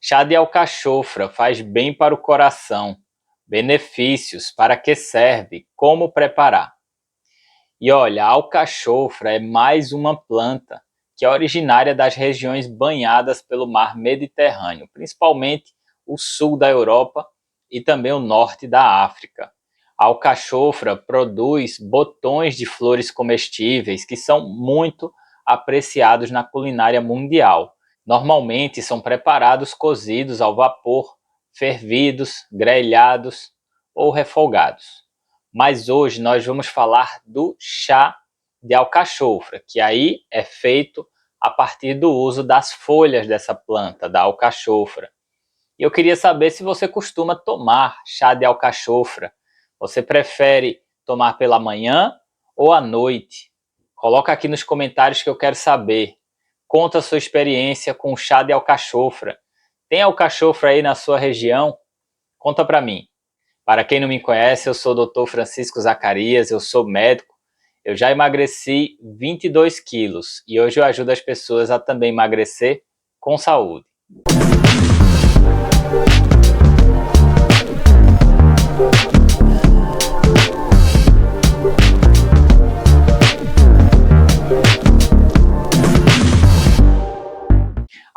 Chá de alcachofra faz bem para o coração. Benefícios: para que serve? Como preparar? E olha, a alcachofra é mais uma planta que é originária das regiões banhadas pelo mar Mediterrâneo, principalmente o sul da Europa e também o norte da África. A alcachofra produz botões de flores comestíveis que são muito apreciados na culinária mundial. Normalmente são preparados cozidos ao vapor, fervidos, grelhados ou refogados. Mas hoje nós vamos falar do chá de alcachofra, que aí é feito a partir do uso das folhas dessa planta, da alcachofra. E eu queria saber se você costuma tomar chá de alcachofra. Você prefere tomar pela manhã ou à noite? Coloca aqui nos comentários que eu quero saber. Conta a sua experiência com o chá de alcachofra. Tem alcachofra aí na sua região? Conta para mim. Para quem não me conhece, eu sou o Dr. Francisco Zacarias, eu sou médico. Eu já emagreci 22 quilos e hoje eu ajudo as pessoas a também emagrecer com saúde.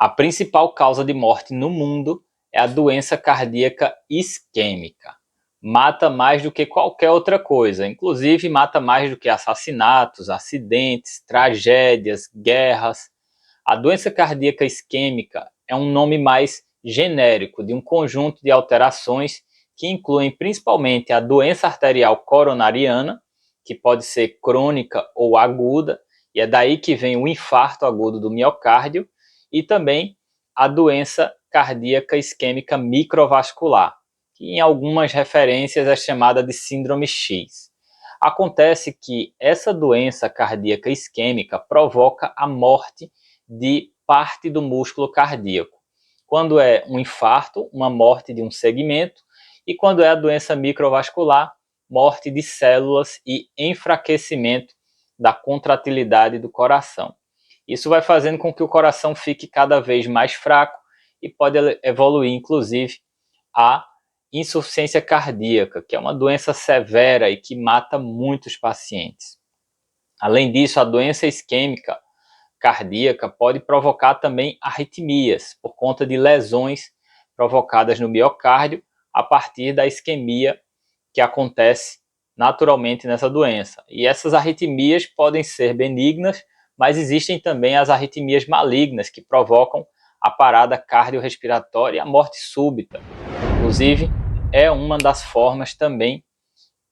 A principal causa de morte no mundo é a doença cardíaca isquêmica. Mata mais do que qualquer outra coisa, inclusive mata mais do que assassinatos, acidentes, tragédias, guerras. A doença cardíaca isquêmica é um nome mais genérico de um conjunto de alterações que incluem principalmente a doença arterial coronariana, que pode ser crônica ou aguda, e é daí que vem o infarto agudo do miocárdio, e também a doença cardíaca isquêmica microvascular, que em algumas referências é chamada de síndrome X. Acontece que essa doença cardíaca isquêmica provoca a morte de parte do músculo cardíaco. Quando é um infarto, uma morte de um segmento, e quando é a doença microvascular, morte de células e enfraquecimento da contratilidade do coração. Isso vai fazendo com que o coração fique cada vez mais fraco e pode evoluir, inclusive, a insuficiência cardíaca, que é uma doença severa e que mata muitos pacientes. Além disso, a doença isquêmica cardíaca pode provocar também arritmias, por conta de lesões provocadas no miocárdio a partir da isquemia que acontece naturalmente nessa doença. E essas arritmias podem ser benignas, mas existem também as arritmias malignas que provocam a parada cardiorrespiratória e a morte súbita. Inclusive, é uma das formas também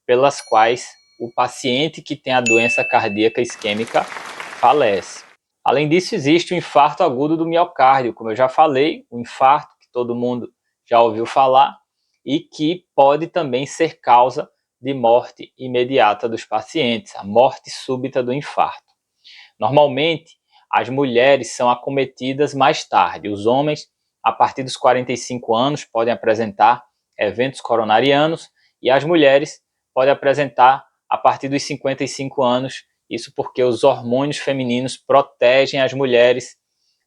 pelas quais o paciente que tem a doença cardíaca isquêmica falece. Além disso, existe o infarto agudo do miocárdio, como eu já falei, o infarto que todo mundo já ouviu falar e que pode também ser causa de morte imediata dos pacientes, a morte súbita do infarto. Normalmente, as mulheres são acometidas mais tarde. Os homens, a partir dos 45 anos, podem apresentar eventos coronarianos e as mulheres podem apresentar a partir dos 55 anos, isso porque os hormônios femininos protegem as mulheres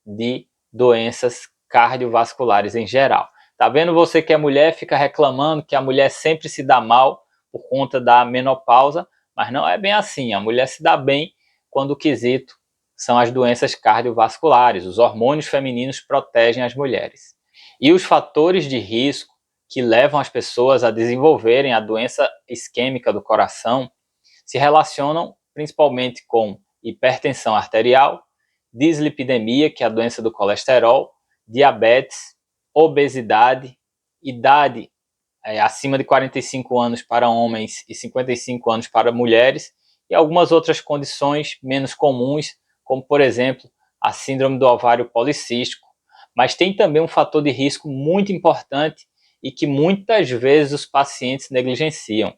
de doenças cardiovasculares em geral. Tá vendo você que é mulher, fica reclamando que a mulher sempre se dá mal por conta da menopausa, mas não é bem assim. A mulher se dá bem quando o quesito são as doenças cardiovasculares. Os hormônios femininos protegem as mulheres. E os fatores de risco que levam as pessoas a desenvolverem a doença isquêmica do coração se relacionam principalmente com hipertensão arterial, dislipidemia, que é a doença do colesterol, diabetes, obesidade, idade acima de 45 anos para homens e 55 anos para mulheres, e algumas outras condições menos comuns, como por exemplo a síndrome do ovário policístico. Mas tem também um fator de risco muito importante e que muitas vezes os pacientes negligenciam,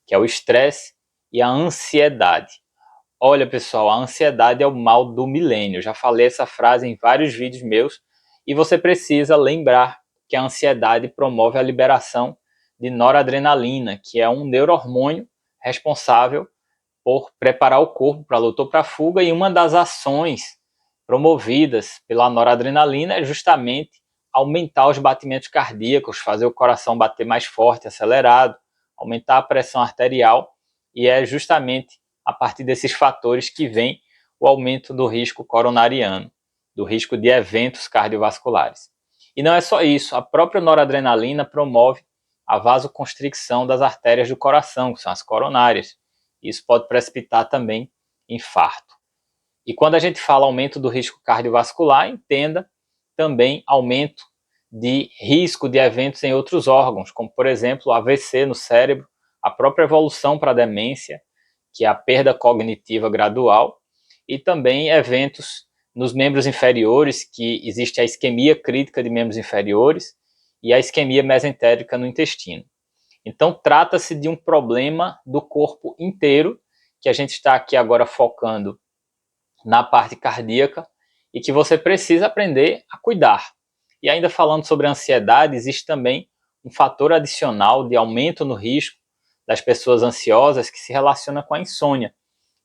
que é o estresse e a ansiedade. Olha, pessoal, a ansiedade é o mal do milênio. Eu já falei essa frase em vários vídeos meus e você precisa lembrar que a ansiedade promove a liberação de noradrenalina, que é um neurohormônio responsável por preparar o corpo para a luta ou para a fuga, e uma das ações promovidas pela noradrenalina é justamente aumentar os batimentos cardíacos, fazer o coração bater mais forte, acelerado, aumentar a pressão arterial, e é justamente a partir desses fatores que vem o aumento do risco coronariano, do risco de eventos cardiovasculares. E não é só isso, a própria noradrenalina promove a vasoconstricção das artérias do coração, que são as coronárias. Isso pode precipitar também infarto. E quando a gente fala aumento do risco cardiovascular, entenda também aumento de risco de eventos em outros órgãos, como por exemplo AVC no cérebro, a própria evolução para a demência, que é a perda cognitiva gradual, e também eventos nos membros inferiores, que existe a isquemia crítica de membros inferiores e a isquemia mesentérica no intestino. Então trata-se de um problema do corpo inteiro, que a gente está aqui agora focando na parte cardíaca e que você precisa aprender a cuidar. E ainda falando sobre a ansiedade, existe também um fator adicional de aumento no risco das pessoas ansiosas que se relaciona com a insônia.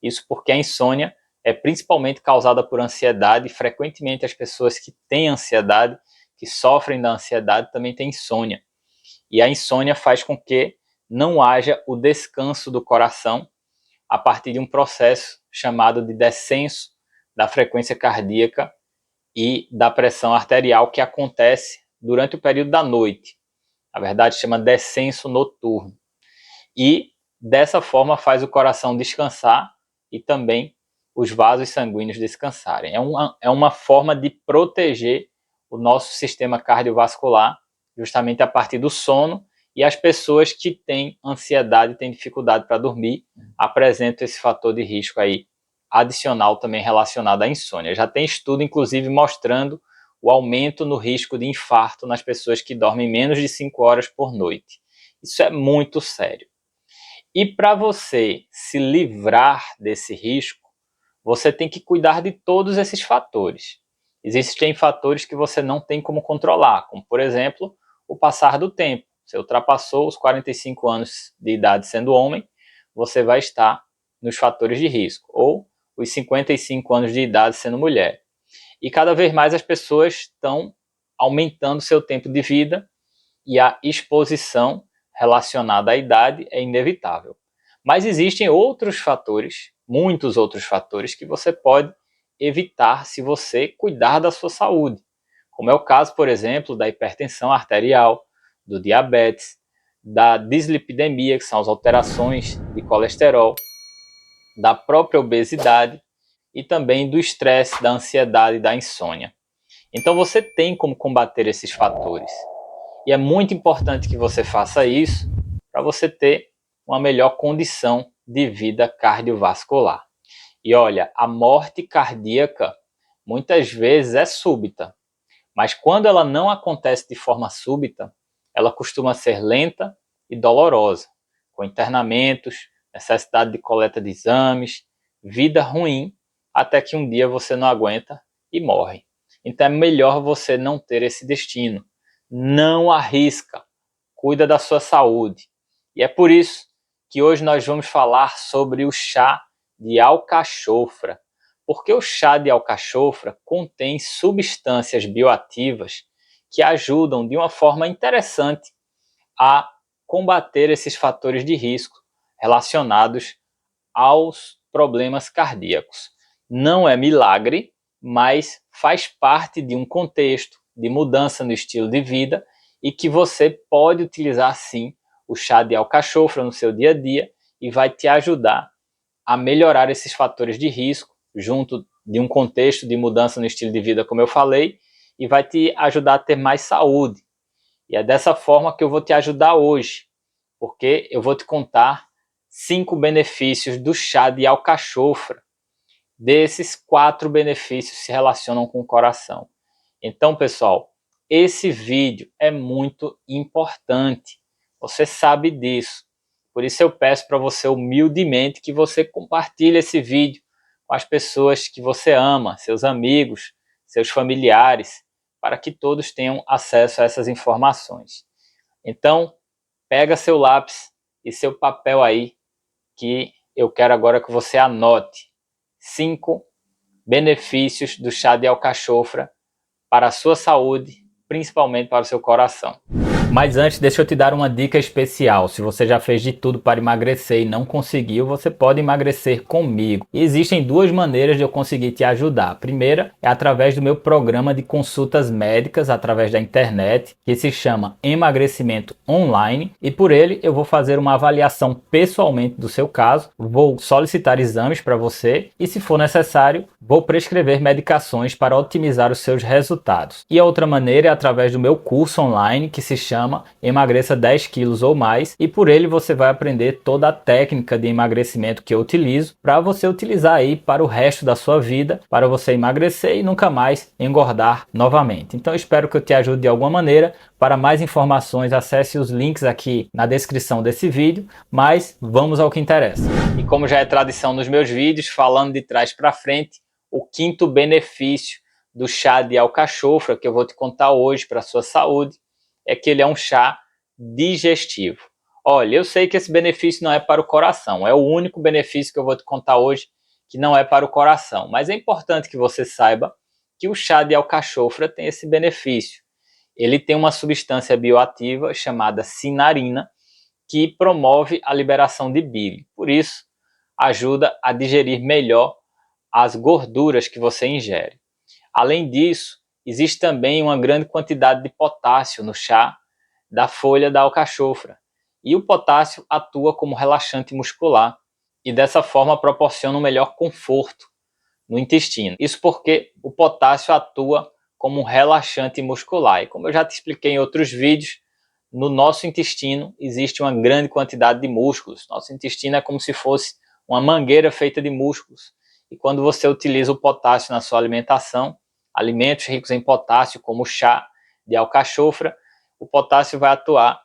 Isso porque a insônia é principalmente causada por ansiedade, e frequentemente as pessoas que têm ansiedade, que sofrem da ansiedade, também têm insônia. E a insônia faz com que não haja o descanso do coração a partir de um processo chamado de descenso da frequência cardíaca e da pressão arterial, que acontece durante o período da noite. Na verdade, chama descenso noturno. E dessa forma faz o coração descansar e também os vasos sanguíneos descansarem. É uma forma de proteger o nosso sistema cardiovascular, justamente a partir do sono, e as pessoas que têm ansiedade, têm dificuldade para dormir, apresentam esse fator de risco aí adicional também relacionado à insônia. Já tem estudo, inclusive, mostrando o aumento no risco de infarto nas pessoas que dormem menos de 5 horas por noite. Isso é muito sério. E para você se livrar desse risco, você tem que cuidar de todos esses fatores. Existem fatores que você não tem como controlar, como, por exemplo, o passar do tempo. Você ultrapassou os 45 anos de idade sendo homem, você vai estar nos fatores de risco. Ou os 55 anos de idade sendo mulher. E cada vez mais as pessoas estão aumentando seu tempo de vida e a exposição relacionada à idade é inevitável. Mas existem outros fatores, muitos outros fatores, que você pode evitar se você cuidar da sua saúde. Como é o caso, por exemplo, da hipertensão arterial, do diabetes, da dislipidemia, que são as alterações de colesterol, da própria obesidade e também do estresse, da ansiedade e da insônia. Então você tem como combater esses fatores. E é muito importante que você faça isso para você ter uma melhor condição de vida cardiovascular. E olha, a morte cardíaca muitas vezes é súbita, mas quando ela não acontece de forma súbita, ela costuma ser lenta e dolorosa, com internamentos, necessidade de coleta de exames, vida ruim, até que um dia você não aguenta e morre. Então é melhor você não ter esse destino. Não arrisca, cuida da sua saúde. E é por isso que hoje nós vamos falar sobre o chá de alcachofra, porque o chá de alcachofra contém substâncias bioativas que ajudam de uma forma interessante a combater esses fatores de risco relacionados aos problemas cardíacos. Não é milagre, mas faz parte de um contexto de mudança no estilo de vida e que você pode utilizar sim o chá de alcachofra no seu dia a dia e vai te ajudar a melhorar esses fatores de risco junto de um contexto de mudança no estilo de vida, como eu falei, e vai te ajudar a ter mais saúde. E é dessa forma que eu vou te ajudar hoje, porque eu vou te contar 5 benefícios do chá de alcachofra. Desses, 4 benefícios se relacionam com o coração. Então, pessoal, esse vídeo é muito importante. Você sabe disso. Por isso eu peço para você humildemente que você compartilhe esse vídeo com as pessoas que você ama, seus amigos, seus familiares, para que todos tenham acesso a essas informações. Então, pega seu lápis e seu papel aí, que eu quero agora que você anote 5 benefícios do chá de alcachofra para a sua saúde, principalmente para o seu coração. Mas antes, deixa eu te dar uma dica especial. Se você já fez de tudo para emagrecer e não conseguiu, você pode emagrecer comigo. E existem duas maneiras de eu conseguir te ajudar. A primeira é através do meu programa de consultas médicas através da internet, que se chama Emagrecimento Online. E por ele eu vou fazer uma avaliação pessoalmente do seu caso, vou solicitar exames para você e, se for necessário, vou prescrever medicações para otimizar os seus resultados. E a outra maneira é através do meu curso online, que se chama Emagreça 10 quilos ou mais, e por ele você vai aprender toda a técnica de emagrecimento que eu utilizo para você utilizar aí para o resto da sua vida, para você emagrecer e nunca mais engordar novamente. Então eu espero que eu te ajude de alguma maneira. Para mais informações, acesse os links aqui na descrição desse vídeo, mas vamos ao que interessa. E como já é tradição nos meus vídeos, falando de trás para frente, o quinto benefício do chá de alcachofra que eu vou te contar hoje para a sua saúde é que ele é um chá digestivo. Olha, eu sei que esse benefício não é para o coração, é o único benefício que eu vou te contar hoje que não é para o coração, mas é importante que você saiba que o chá de alcachofra tem esse benefício. Ele tem uma substância bioativa chamada cinarina que promove a liberação de bile, por isso ajuda a digerir melhor as gorduras que você ingere. Além disso, existe também uma grande quantidade de potássio no chá da folha da alcachofra. E o potássio atua como relaxante muscular e dessa forma proporciona um melhor conforto no intestino. Isso porque o potássio atua como um relaxante muscular. E como eu já te expliquei em outros vídeos, no nosso intestino existe uma grande quantidade de músculos. Nosso intestino é como se fosse uma mangueira feita de músculos. E quando você utiliza o potássio na sua alimentação, alimentos ricos em potássio, como o chá de alcachofra, o potássio vai atuar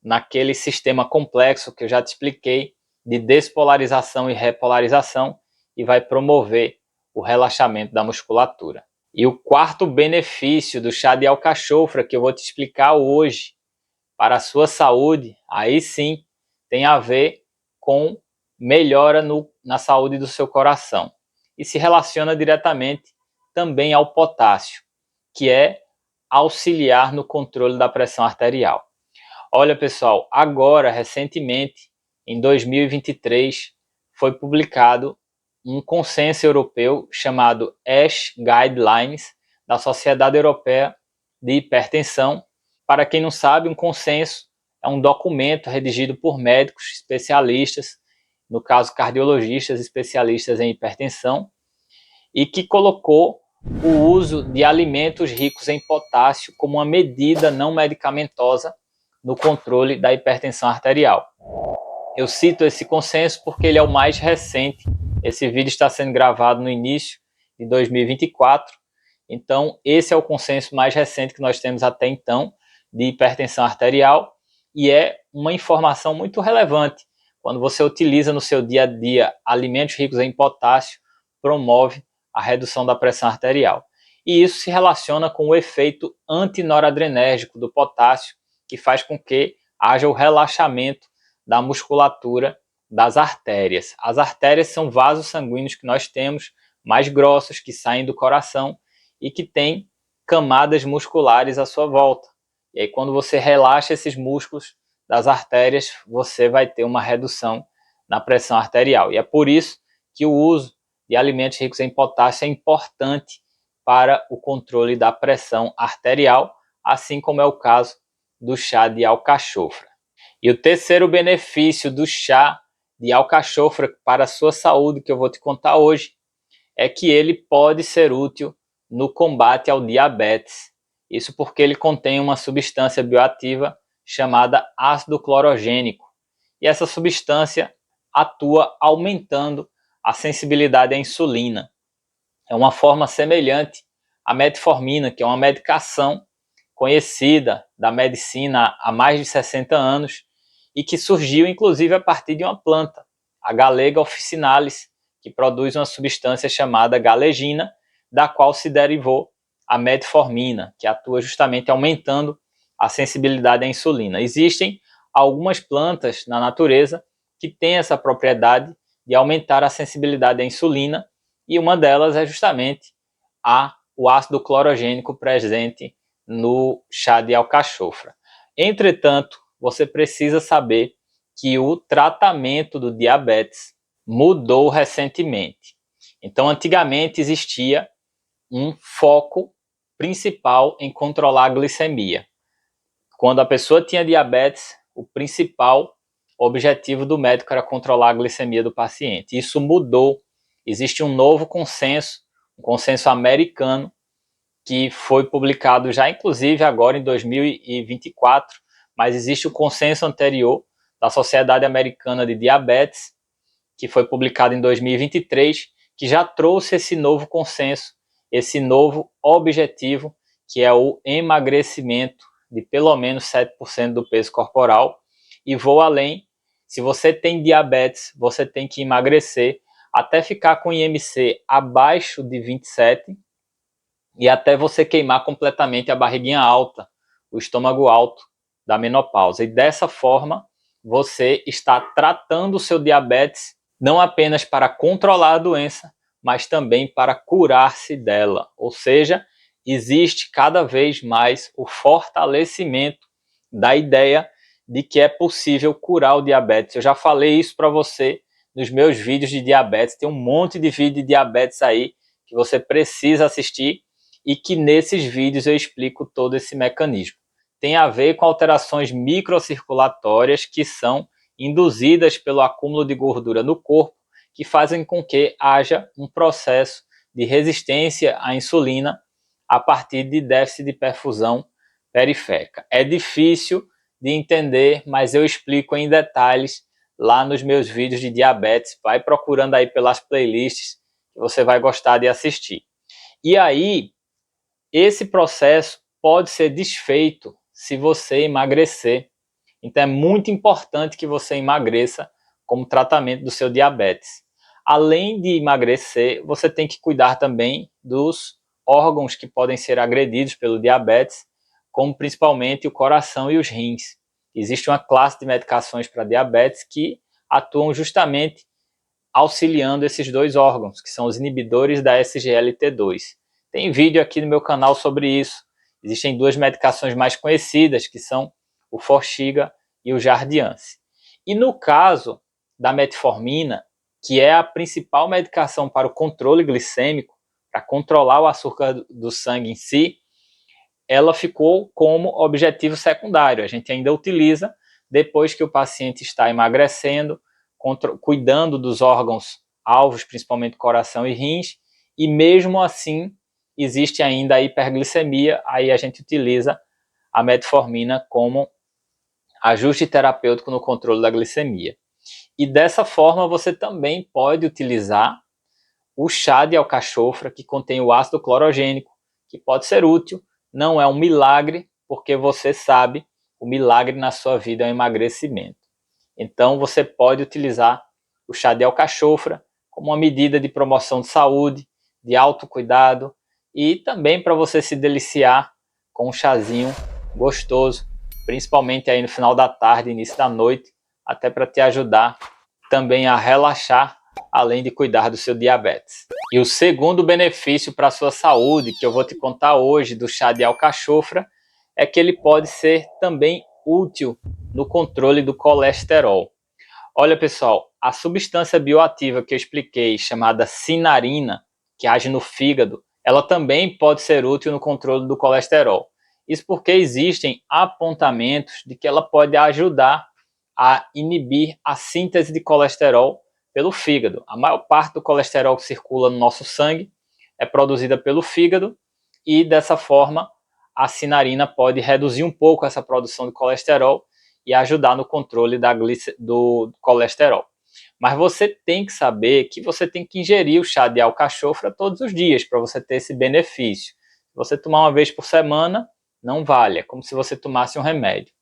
naquele sistema complexo que eu já te expliquei, de despolarização e repolarização, e vai promover o relaxamento da musculatura. E o quarto benefício do chá de alcachofra que eu vou te explicar hoje para a sua saúde, aí sim tem a ver com melhora na saúde do seu coração. E se relaciona diretamente também ao potássio, que é auxiliar no controle da pressão arterial. Olha, pessoal, agora, recentemente, em 2023, foi publicado um consenso europeu chamado ASH Guidelines, da Sociedade Europeia de Hipertensão. Para quem não sabe, um consenso é um documento redigido por médicos especialistas, no caso cardiologistas especialistas em hipertensão, e que colocou o uso de alimentos ricos em potássio como uma medida não medicamentosa no controle da hipertensão arterial. Eu cito esse consenso porque ele é o mais recente. Esse vídeo está sendo gravado no início de 2024, então esse é o consenso mais recente que nós temos até então de hipertensão arterial, e é uma informação muito relevante. Quando você utiliza no seu dia a dia alimentos ricos em potássio, promove a redução da pressão arterial. E isso se relaciona com o efeito antinoradrenérgico do potássio, que faz com que haja o relaxamento da musculatura das artérias. As artérias são vasos sanguíneos que nós temos, mais grossos, que saem do coração e que têm camadas musculares à sua volta. E aí, quando você relaxa esses músculos das artérias, você vai ter uma redução na pressão arterial. E é por isso que o uso de alimentos ricos em potássio é importante para o controle da pressão arterial, assim como é o caso do chá de alcachofra. E o terceiro benefício do chá de alcachofra para a sua saúde, que eu vou te contar hoje, é que ele pode ser útil no combate ao diabetes. Isso porque ele contém uma substância bioativa chamada ácido clorogênico. E essa substância atua aumentando a sensibilidade à insulina. É uma forma semelhante à metformina, que é uma medicação conhecida da medicina há mais de 60 anos e que surgiu inclusive a partir de uma planta, a Galega officinalis, que produz uma substância chamada galegina, da qual se derivou a metformina, que atua justamente aumentando a sensibilidade à insulina. Existem algumas plantas na natureza que têm essa propriedade de aumentar a sensibilidade à insulina, e uma delas é justamente o ácido clorogênico presente no chá de alcachofra. Entretanto, você precisa saber que o tratamento do diabetes mudou recentemente. Então, antigamente existia um foco principal em controlar a glicemia. Quando a pessoa tinha diabetes, o principal objetivo do médico era controlar a glicemia do paciente. Isso mudou. Existe um novo consenso, um consenso americano, que foi publicado já inclusive agora em 2024, mas existe o consenso anterior da Sociedade Americana de Diabetes, que foi publicado em 2023, que já trouxe esse novo consenso, esse novo objetivo, que é o emagrecimento de pelo menos 7% do peso corporal. E vou além, se você tem diabetes, você tem que emagrecer até ficar com IMC abaixo de 27 e até você queimar completamente a barriguinha alta, o estômago alto da menopausa. E dessa forma, você está tratando o seu diabetes não apenas para controlar a doença, mas também para curar-se dela. Ou seja, existe cada vez mais o fortalecimento da ideia de que é possível curar o diabetes. Eu já falei isso para você nos meus vídeos de diabetes. Tem um monte de vídeo de diabetes aí que você precisa assistir e que nesses vídeos eu explico todo esse mecanismo. Tem a ver com alterações microcirculatórias que são induzidas pelo acúmulo de gordura no corpo, que fazem com que haja um processo de resistência à insulina a partir de déficit de perfusão periférica. É difícil de entender, mas eu explico em detalhes lá nos meus vídeos de diabetes. Vai procurando aí pelas playlists que você vai gostar de assistir. E aí, esse processo pode ser desfeito se você emagrecer. Então é muito importante que você emagreça como tratamento do seu diabetes. Além de emagrecer, você tem que cuidar também dos órgãos que podem ser agredidos pelo diabetes, como principalmente o coração e os rins. Existe uma classe de medicações para diabetes que atuam justamente auxiliando esses dois órgãos, que são os inibidores da SGLT2. Tem vídeo aqui no meu canal sobre isso. Existem duas medicações mais conhecidas, que são o Forxiga e o Jardiance. E no caso da metformina, que é a principal medicação para o controle glicêmico, para controlar o açúcar do sangue em si, ela ficou como objetivo secundário. A gente ainda utiliza depois que o paciente está emagrecendo, cuidando dos órgãos alvos, principalmente coração e rins, e mesmo assim existe ainda a hiperglicemia, aí a gente utiliza a metformina como ajuste terapêutico no controle da glicemia. E dessa forma você também pode utilizar o chá de alcachofra, que contém o ácido clorogênico, que pode ser útil, não é um milagre, porque você sabe, o milagre na sua vida é o emagrecimento. Então você pode utilizar o chá de alcachofra como uma medida de promoção de saúde, de autocuidado e também para você se deliciar com um chazinho gostoso, principalmente aí no final da tarde, início da noite, até para te ajudar também a relaxar, além de cuidar do seu diabetes. E o segundo benefício para a sua saúde, que eu vou te contar hoje do chá de alcachofra, é que ele pode ser também útil no controle do colesterol. Olha, pessoal, a substância bioativa que eu expliquei, chamada cinarina, que age no fígado, ela também pode ser útil no controle do colesterol. Isso porque existem apontamentos de que ela pode ajudar a inibir a síntese de colesterol pelo fígado. A maior parte do colesterol que circula no nosso sangue é produzida pelo fígado e, dessa forma, a cinarina pode reduzir um pouco essa produção de colesterol e ajudar no controle do colesterol. Mas você tem que saber que você tem que ingerir o chá de alcachofra todos os dias para você ter esse benefício. Se você tomar uma vez por semana, não vale, é como se você tomasse um remédio.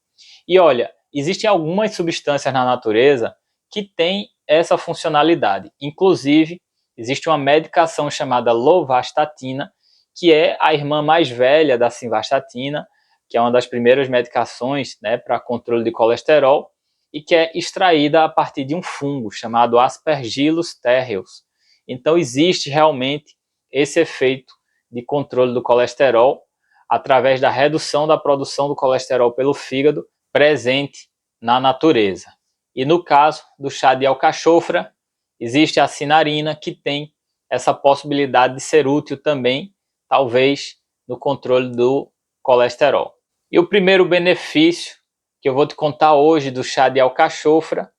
E olha, existem algumas substâncias na natureza que têm essa funcionalidade. Inclusive, existe uma medicação chamada lovastatina, que é a irmã mais velha da simvastatina, que é uma das primeiras medicações, né, para controle de colesterol, e que é extraída a partir de um fungo chamado Aspergillus terreus. Então existe realmente esse efeito de controle do colesterol. através da redução da produção do colesterol pelo fígado presente na natureza. E no caso do chá de alcachofra, existe a cinarina, que tem essa possibilidade de ser útil também, talvez, no controle do colesterol. E o primeiro benefício que eu vou te contar hoje do chá de alcachofra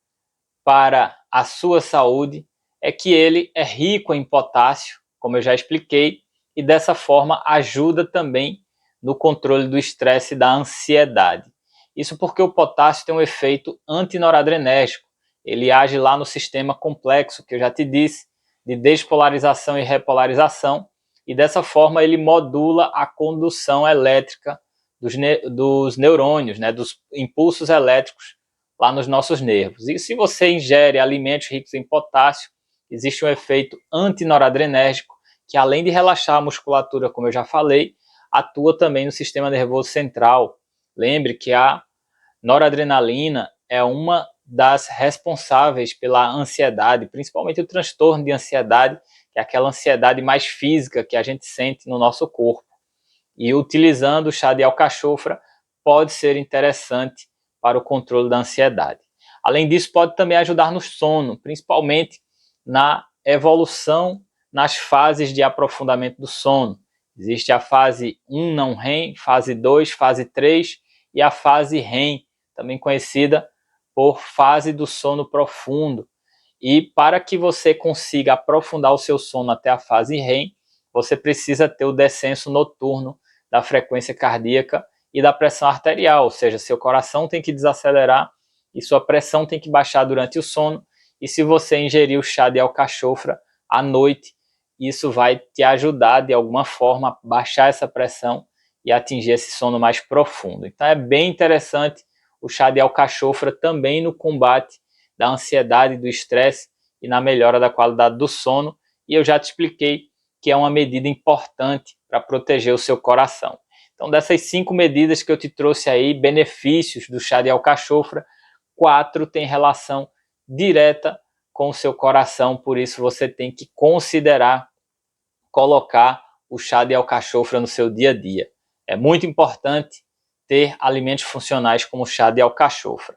para a sua saúde é que ele é rico em potássio, como eu já expliquei, e dessa forma ajuda também no controle do estresse e da ansiedade. Isso porque o potássio tem um efeito antinoradrenérgico. Ele age lá no sistema complexo, que eu já te disse, de despolarização e repolarização, e dessa forma ele modula a condução elétrica dos neurônios, né, dos impulsos elétricos lá nos nossos nervos. E se você ingere alimentos ricos em potássio, existe um efeito antinoradrenérgico que, além de relaxar a musculatura, como eu já falei, atua também no sistema nervoso central. Lembre que a noradrenalina é uma das responsáveis pela ansiedade, principalmente o transtorno de ansiedade, que é aquela ansiedade mais física que a gente sente no nosso corpo. E utilizando o chá de alcachofra pode ser interessante para o controle da ansiedade. Além disso, pode também ajudar no sono, principalmente na evolução nas fases de aprofundamento do sono. Existe a fase 1 não REM, fase 2, fase 3 e a fase REM, também conhecida por fase do sono profundo. E para que você consiga aprofundar o seu sono até a fase REM, você precisa ter o descenso noturno da frequência cardíaca e da pressão arterial, ou seja, seu coração tem que desacelerar e sua pressão tem que baixar durante o sono. E se você ingerir o chá de alcachofra à noite, isso vai te ajudar de alguma forma a baixar essa pressão e atingir esse sono mais profundo. Então é bem interessante o chá de alcachofra também no combate da ansiedade, do estresse e na melhora da qualidade do sono. E eu já te expliquei que é uma medida importante para proteger o seu coração. Então, dessas 5 medidas que eu te trouxe aí, benefícios do chá de alcachofra, 4 têm relação direta com o seu coração, por isso você tem que considerar colocar o chá de alcachofra no seu dia a dia. É muito importante ter alimentos funcionais como o chá de alcachofra.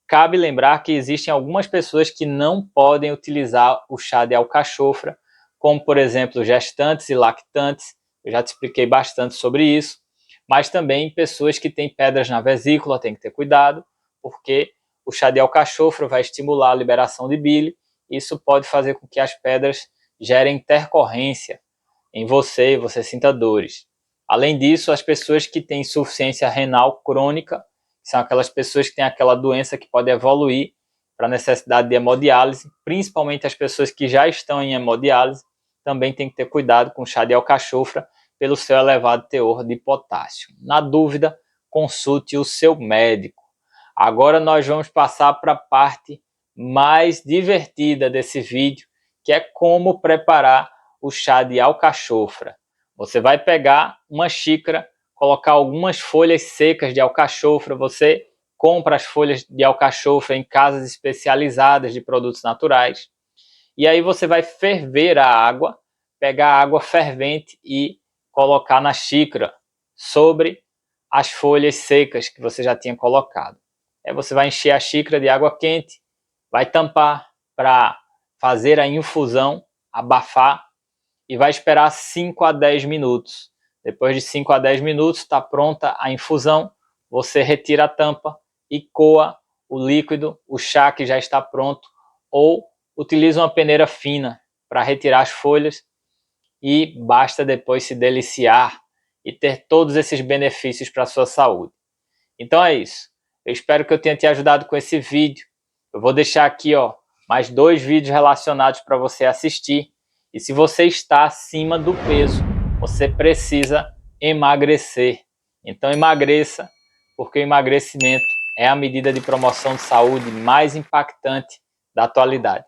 Cabe lembrar que existem algumas pessoas que não podem utilizar o chá de alcachofra, como, por exemplo, gestantes e lactantes. Eu já te expliquei bastante sobre isso. Mas também pessoas que têm pedras na vesícula têm que ter cuidado, porque o chá de alcachofra vai estimular a liberação de bile. Isso pode fazer com que as pedras gerem intercorrência em você e você sinta dores. Além disso, as pessoas que têm insuficiência renal crônica, são aquelas pessoas que têm aquela doença que pode evoluir para a necessidade de hemodiálise, principalmente as pessoas que já estão em hemodiálise, também tem que ter cuidado com o chá de alcachofra pelo seu elevado teor de potássio. Na dúvida, consulte o seu médico. Agora nós vamos passar para a parte mais divertida desse vídeo, que é como preparar o chá de alcachofra. Você vai pegar uma xícara, colocar algumas folhas secas de alcachofra. Você compra as folhas de alcachofra em casas especializadas de produtos naturais. E aí você vai ferver a água, pegar a água fervente e colocar na xícara sobre as folhas secas que você já tinha colocado. Aí você vai encher a xícara de água quente, vai tampar para fazer a infusão, abafar, e vai esperar 5 a 10 minutos. Depois de 5 a 10 minutos, está pronta a infusão, você retira a tampa e coa o líquido, o chá que já está pronto, ou utiliza uma peneira fina para retirar as folhas, e basta depois se deliciar e ter todos esses benefícios para a sua saúde. Então é isso. Eu espero que eu tenha te ajudado com esse vídeo. Eu vou deixar aqui mais 2 vídeos relacionados para você assistir. E se você está acima do peso, você precisa emagrecer. Então emagreça, porque o emagrecimento é a medida de promoção de saúde mais impactante da atualidade.